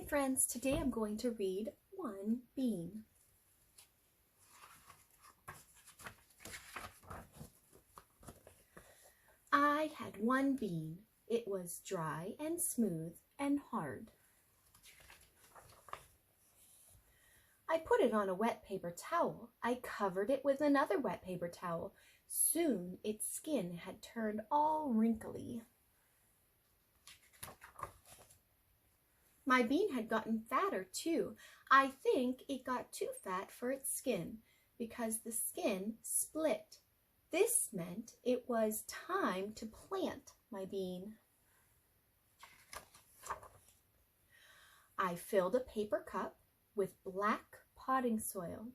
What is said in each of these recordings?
friends, today I'm going to read One Bean. I had one bean. It was dry and smooth and hard. I put it on a wet paper towel. I covered it with another wet paper towel. Soon its skin had turned all wrinkly. My bean had gotten fatter too. I think it got too fat for its skin because the skin split. This meant it was time to plant my bean. I filled a paper cup with black potting soil.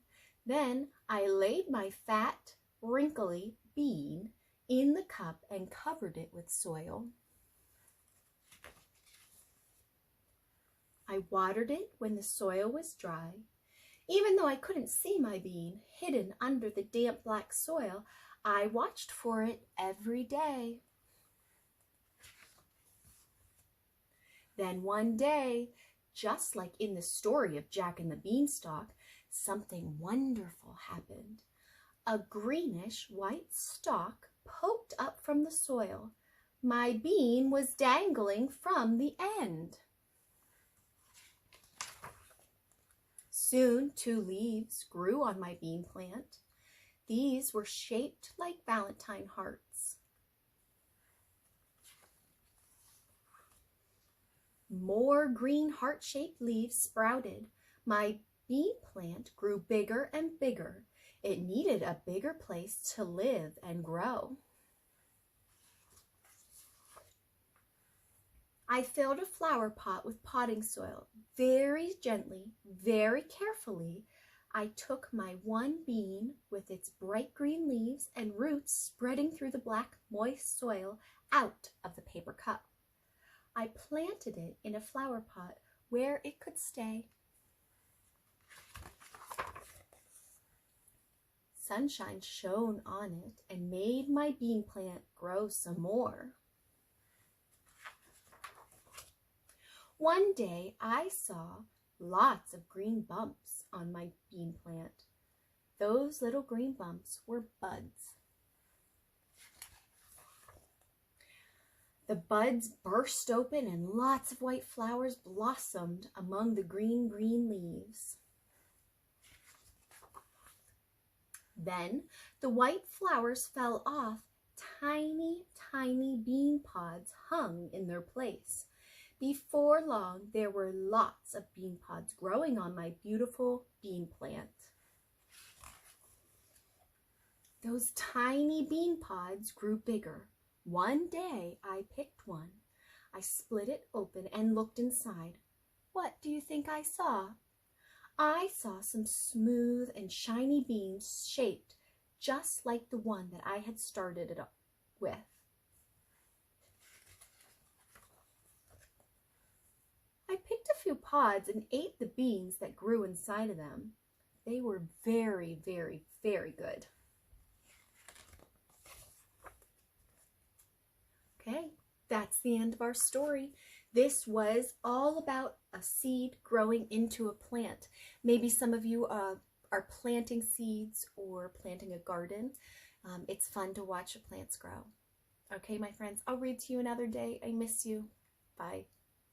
Then I laid my fat, wrinkly bean in the cup and covered it with soil. I watered it when the soil was dry. Even though I couldn't see my bean hidden under the damp black soil, I watched for it every day. Then one day, just like in the story of Jack and the Beanstalk, something wonderful happened. A greenish-white stalk poked up from the soil. My bean was dangling from the end. Soon 2 leaves grew on my bean plant. These were shaped like Valentine hearts. More green heart-shaped leaves sprouted. My bean plant grew bigger and bigger. It needed a bigger place to live and grow. I filled a flower pot with potting soil. Very gently, very carefully, I took my one bean with its bright green leaves and roots spreading through the black, moist soil out of the paper cup. I planted it in a flower pot where it could stay. Sunshine shone on it and made my bean plant grow some more. One day I saw lots of green bumps on my bean plant. Those little green bumps were buds. The buds burst open and lots of white flowers blossomed among the green leaves. Then the white flowers fell off. Tiny, tiny bean pods hung in their place. Before long, there were lots of bean pods growing on my beautiful bean plant. Those tiny bean pods grew bigger. One day, I picked one. I split it open and looked inside. What do you think I saw? I saw some smooth and shiny beans shaped just like the one that I had started it with. I picked a few pods and ate the beans that grew inside of them. They were very, very, very good. Okay, that's the end of our story. This was all about a seed growing into a plant. Maybe some of you are planting seeds or planting a garden. It's fun to watch the plants grow. Okay, my friends, I'll read to you another day. I miss you. Bye.